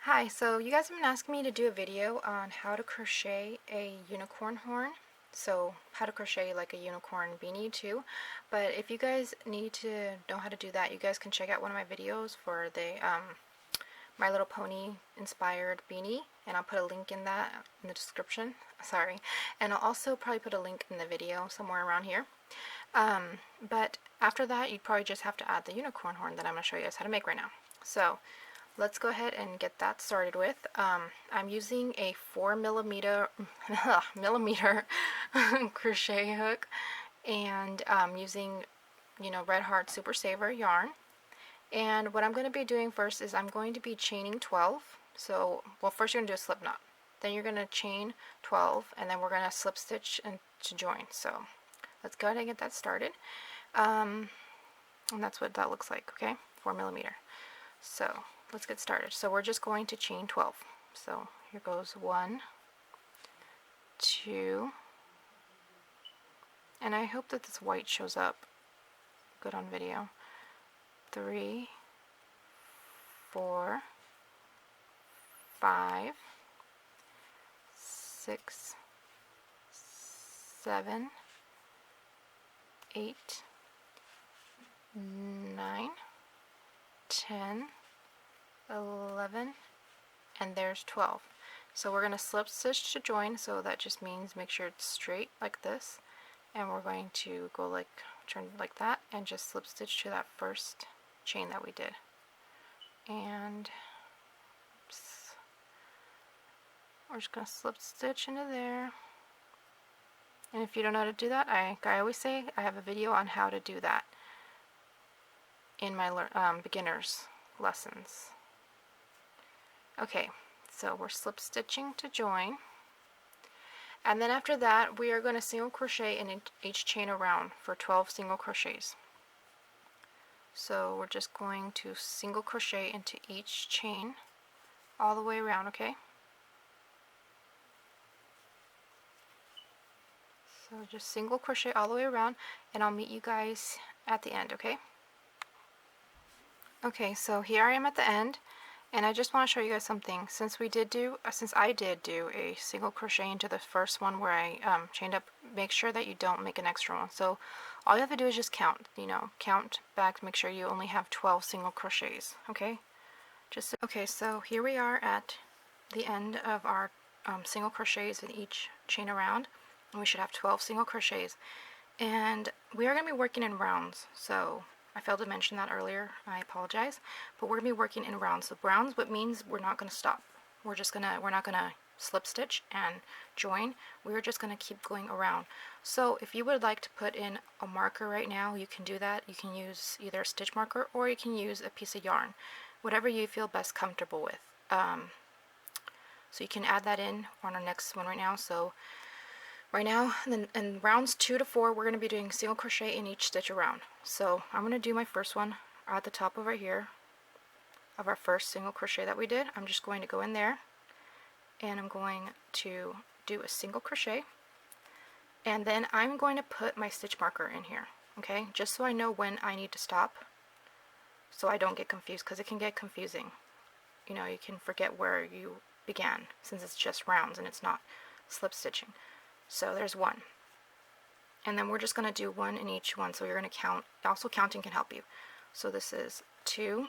Hi, so you guys have been asking me to do a video on how to crochet a unicorn horn. So how to crochet like a unicorn beanie too. But if you guys need to know how to do that, you guys can check out one of my videos for the My Little Pony inspired beanie, and I'll put a link in that in the description. Sorry. And I'll also probably put a link in the video somewhere around here. But after that, you'd probably just have to add the unicorn horn that I'm going to show you guys how to make right now. So let's go ahead and get that started with. I'm using a 4mm crochet hook, and I'm using, Red Heart Super Saver yarn. And what I'm going to be doing first is I'm going to be chaining 12. So, well, first you're going to do a slip knot. Then you're going to chain 12, and then we're going to slip stitch and to join. So let's go ahead and get that started. And that's what that looks like, okay? 4mm. So let's get started. So we're just going to chain 12. So here goes 1, 2, and I hope that this white shows up good on video. 3, 4, 5, 6, 7, 8, 9, 10, 11, and there's 12. So we're going to slip stitch to join, so that just means make sure it's straight like this, and we're going to go like turn like that and just slip stitch to that first chain that we did. And oops, we're just going to slip stitch into there. And if you don't know how to do that, I always say I have a video on how to do that in my beginners lessons. Okay, so we're slip stitching to join, and then after that we are going to single crochet in each chain around for 12 single crochets. So we're just going to single crochet into each chain all the way around, okay? So just single crochet all the way around, and I'll meet you guys at the end, okay? Okay, so here I am at the end, and I just want to show you guys something. Since I did do a single crochet into the first one where I chained up, make sure that you don't make an extra one. So all you have to do is just count, count back, make sure you only have 12 single crochets, okay? Okay, so here we are at the end of our single crochets in each chain around, and we should have 12 single crochets. And we are going to be working in rounds, so I failed to mention that earlier, I apologize, but we're going to be working in rounds. So rounds, what means we're not going to stop. We're not going to slip stitch and join. We're just going to keep going around. So if you would like to put in a marker right now, you can do that. You can use either a stitch marker or you can use a piece of yarn, whatever you feel best comfortable with. So you can add that in on our next one right now. So right now, in rounds 2 to 4, we're going to be doing single crochet in each stitch around. So I'm going to do my first one at the top over here of our first single crochet that we did. I'm just going to go in there, and I'm going to do a single crochet, and then I'm going to put my stitch marker in here, okay, just so I know when I need to stop, so I don't get confused, because it can get confusing. You can forget where you began, since it's just rounds and it's not slip stitching. So there's one, and then we're just going to do one in each one, so you're going to count. Also, counting can help you. So this is 2,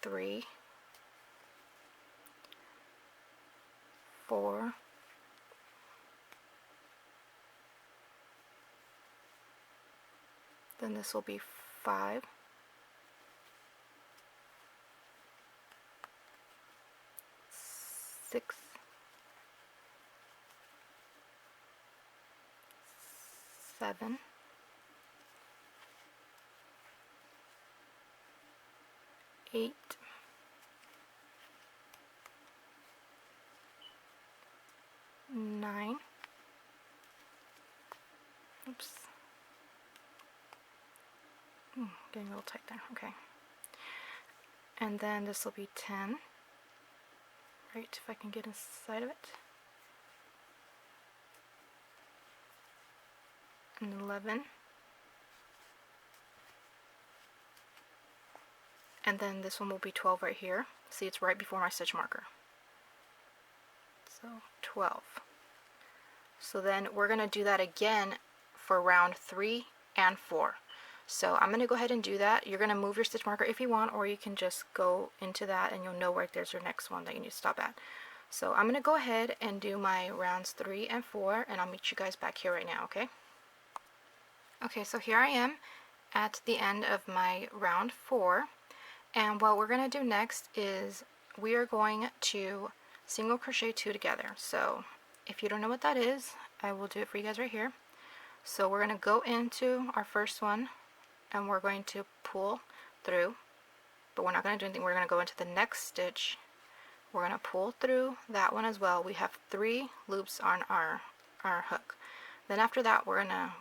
3, 4, then this will be 5, 6, 7, 8, 9, oops, getting a little tight there, okay, and then this will be 10, right, if I can get inside of it, and 11, and then this one will be 12 right here. See, it's right before my stitch marker. So 12. So then we're going to do that again for round 3 and 4. So I'm going to go ahead and do that. You're going to move your stitch marker if you want, or you can just go into that and you'll know right there's your next one that you need to stop at. So I'm going to go ahead and do my rounds 3 and 4, and I'll meet you guys back here right now, okay? Okay, so here I am at the end of my round 4, and what we're going to do next is we are going to single crochet 2 together. So if you don't know what that is, I will do it for you guys right here. So we're going to go into our first one and we're going to pull through, but we're not going to do anything. We're going to go into the next stitch. We're going to pull through that one as well. We have 3 loops on our hook. Then after that, we're going to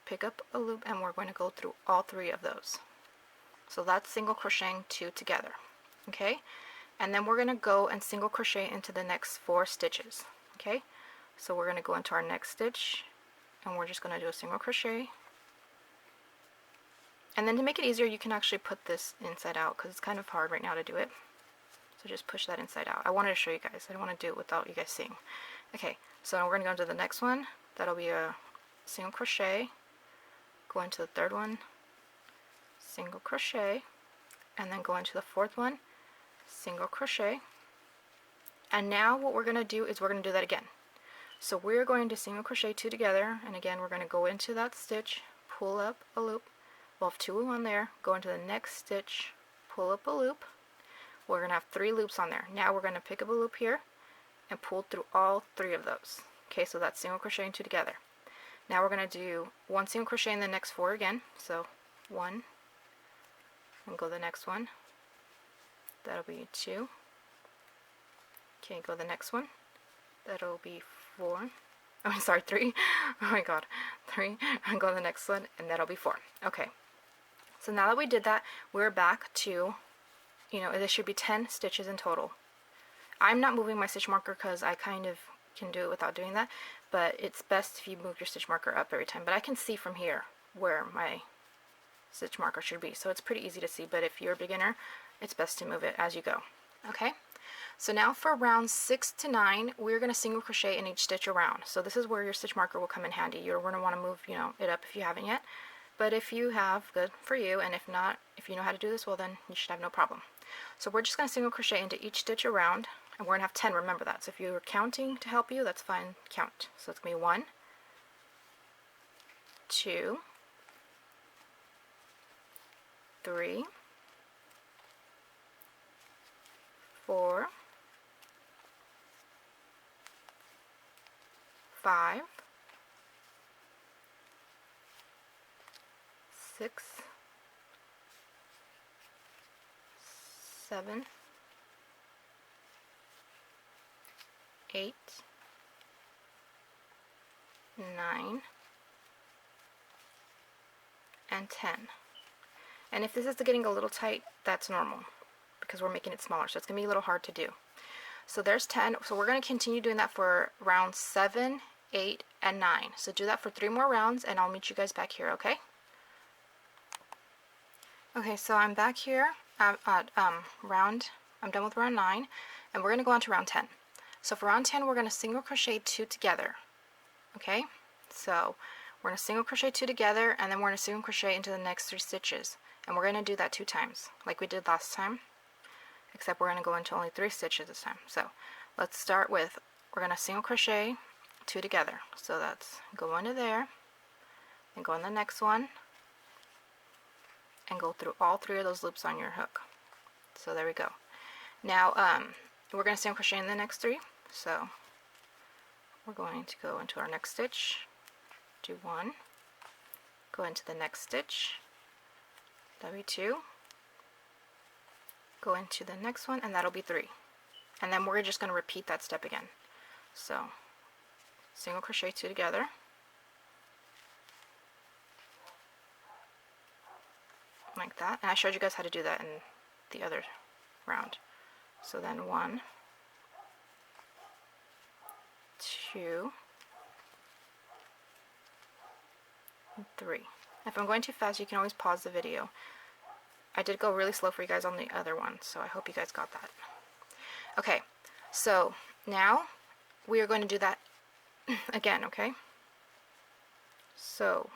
pick up a loop and we're going to go through all 3 of those. So that's single crocheting 2 together. Okay? And then we're going to go and single crochet into the next 4 stitches. Okay? So we're going to go into our next stitch and we're just going to do a single crochet. And then to make it easier, you can actually put this inside out because it's kind of hard right now to do it. So just push that inside out. I wanted to show you guys. I don't want to do it without you guys seeing. Okay, so now we're going to go into the next one. That'll be a single crochet. Go into the third one, single crochet, and then go into the fourth one, single crochet. And now what we're going to do is we're going to do that again. So we're going to single crochet 2 together, and again we're going to go into that stitch, pull up a loop. We'll have 2 on there, go into the next stitch, pull up a loop. We're going to have 3 loops on there. Now we're going to pick up a loop here and pull through all 3 of those. Okay, so that's single crocheting 2 together. Now we're going to do 1 single crochet in the next 4 again. So 1, and go the next one. That'll be 2. Okay, go the next one. That'll be 4. Oh, I'm sorry, 3. Oh my god, 3. And go to the next one, and that'll be 4. Okay. So now that we did that, we're back to, this should be 10 stitches in total. I'm not moving my stitch marker because I kind of can do it without doing that, but it's best if you move your stitch marker up every time. But I can see from here where my stitch marker should be, so it's pretty easy to see, but if you're a beginner, it's best to move it as you go. Okay? So now for rounds 6 to 9, we're going to single crochet in each stitch around. So this is where your stitch marker will come in handy. You're going to want to move, it up if you haven't yet. But if you have, good for you, and if not, if you know how to do this, well then you should have no problem. So we're just going to single crochet into each stitch around, and we're going to have 10, remember that. So if you're counting to help you, that's fine, count. So it's going to be 1, 2, 3, 4, 5, 6, 7, 8, 9, and 10. And if this is getting a little tight, that's normal because we're making it smaller, so it's going to be a little hard to do. So there's 10. So we're going to continue doing that for rounds 7, 8, and 9. So do that for 3 more rounds, and I'll meet you guys back here, okay? Okay, so I'm back here at I'm done with round 9, and we're going to go on to round 10. So for round 10, we're going to single crochet 2 together, okay? So we're going to single crochet 2 together, and then we're going to single crochet into the next 3 stitches. And we're going to do that 2 times, like we did last time, except we're going to go into only 3 stitches this time. So let's start with, we're going to single crochet 2 together. So that's go into there, and go in the next one, and go through all 3 of those loops on your hook. So there we go. Now we're going to single crochet in the next 3. So we're going to go into our next stitch, do 1, go into the next stitch, that'll be 2, go into the next one, and that'll be 3. And then we're just going to repeat that step again. So single crochet 2 together, like that, and I showed you guys how to do that in the other round. So then 1, 2, 3. If I'm going too fast, you can always pause the video. I did go really slow for you guys on the other one, so I hope you guys got that. Okay, so now we are going to do that again, okay? So,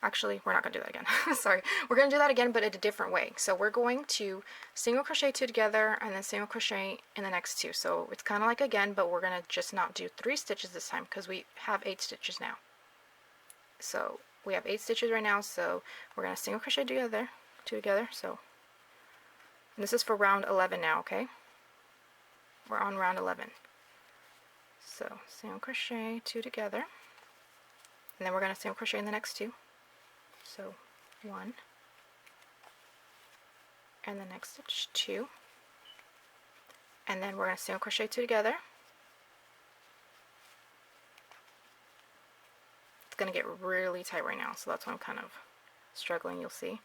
actually, we're not going to do that again. Sorry. We're going to do that again, but in a different way. So we're going to single crochet 2 together and then single crochet in the next 2. So it's kind of like again, but we're going to just not do 3 stitches this time because we have 8 stitches now. So we have 8 stitches right now, so we're going to single crochet together, 2 together. So, and this is for round 11 now, okay? We're on round 11. So single crochet 2 together, and then we're going to single crochet in the next 2. So 1, and the next stitch 2, and then we're going to single crochet 2 together. It's going to get really tight right now, so that's why I'm kind of struggling, you'll see.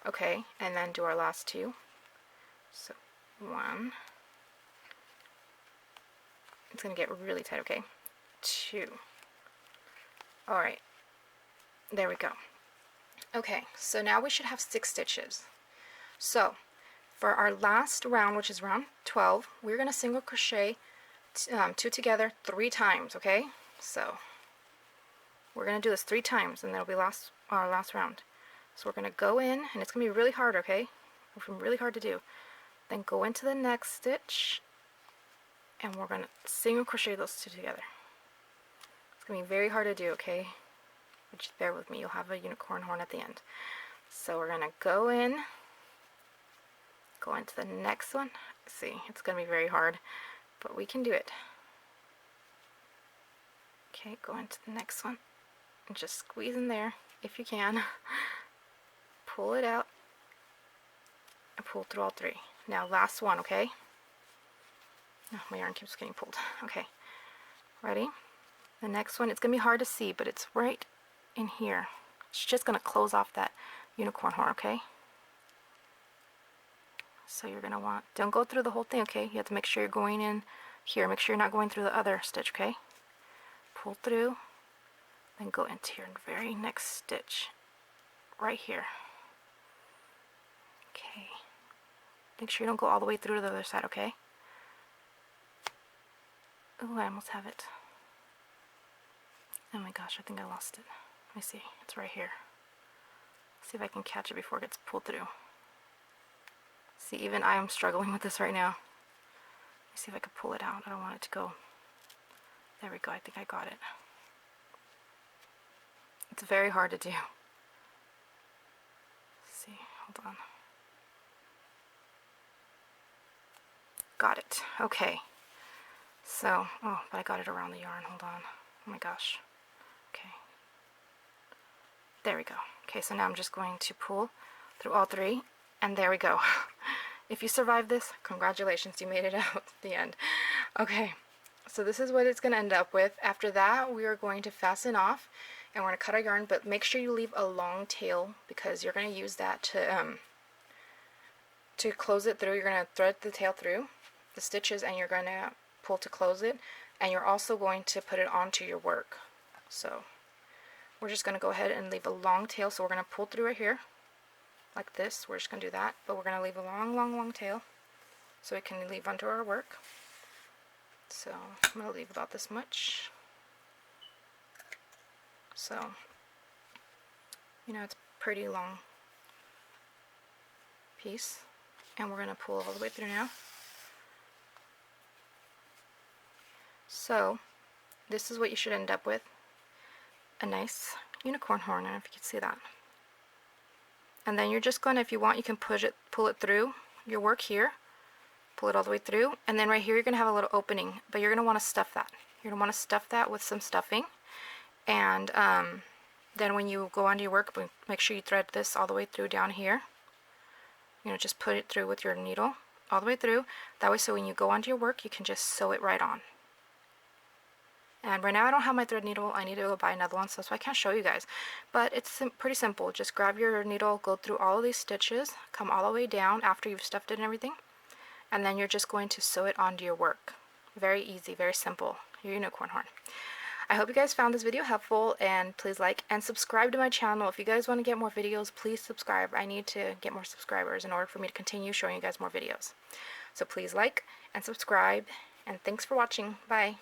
Okay, and then do our last 2. So 1, it's going to get really tight, okay? 2. Alright, there we go. Okay, so now we should have 6 stitches. So for our last round, which is round 12, we're going to single crochet 2 together 3 times, okay? So we're going to do this 3 times, and that'll be our last round. So we're going to go in, and it's going to be really hard, okay? It's really hard to do. Then go into the next stitch, and we're going to single crochet those 2 together. It's going to be very hard to do, okay? But just bear with me, you'll have a unicorn horn at the end. So we're going to go into the next one. See, it's going to be very hard, but we can do it. Okay, go into the next one, and just squeeze in there if you can. Pull it out, and pull through all 3. Now last one, okay? Oh, my yarn keeps getting pulled. Okay, ready? The next one, it's going to be hard to see, but it's right in here. It's just going to close off that unicorn horn, okay? So you're going to want, don't go through the whole thing, okay? You have to make sure you're going in here. Make sure you're not going through the other stitch, okay? Pull through, then go into your very next stitch, right here. Okay. Make sure you don't go all the way through to the other side, okay? Oh, I almost have it. Oh my gosh, I think I lost it. Let me see. It's right here. See if I can catch it before it gets pulled through. See, even I am struggling with this right now. Let me see if I can pull it out. I don't want it to go. There we go. I think I got it. It's very hard to do. Let's see. Hold on. Got it. Okay. So, oh, but I got it around the yarn. Hold on. Oh my gosh. Okay. There we go. Okay, so now I'm just going to pull through all 3, and there we go. If you survived this, congratulations, you made it out at the end. Okay, so this is what it's going to end up with. After that, we are going to fasten off, and we're going to cut our yarn, but make sure you leave a long tail because you're going to use that to close it through. You're going to thread the tail through the stitches, and you're going to pull to close it, and you're also going to put it onto your work. So we're just going to go ahead and leave a long tail. So we're going to pull through right here like this. We're just going to do that, but we're going to leave a long tail so it can leave onto our work. So I'm going to leave about this much. So, you know, it's a pretty long piece, and we're going to pull all the way through now. So this is what you should end up with. A nice unicorn horn. I don't know if you can see that. And then you're just going to, if you want, you can pull it through your work here. Pull it all the way through. And then right here you're going to have a little opening. But you're going to want to stuff that. You're going to want to stuff that with some stuffing. And then when you go onto your work, make sure you thread this all the way through down here. You know, just put it through with your needle all the way through. That way, so when you go onto your work, you can just sew it right on. And right now I don't have my thread needle. I need to go buy another one, so I can't show you guys. But it's pretty simple. Just grab your needle, go through all of these stitches, come all the way down after you've stuffed it and everything, and then you're just going to sew it onto your work. Very easy, very simple. Your unicorn horn. I hope you guys found this video helpful, and please like and subscribe to my channel. If you guys want to get more videos, please subscribe. I need to get more subscribers in order for me to continue showing you guys more videos. So please like and subscribe, and thanks for watching. Bye.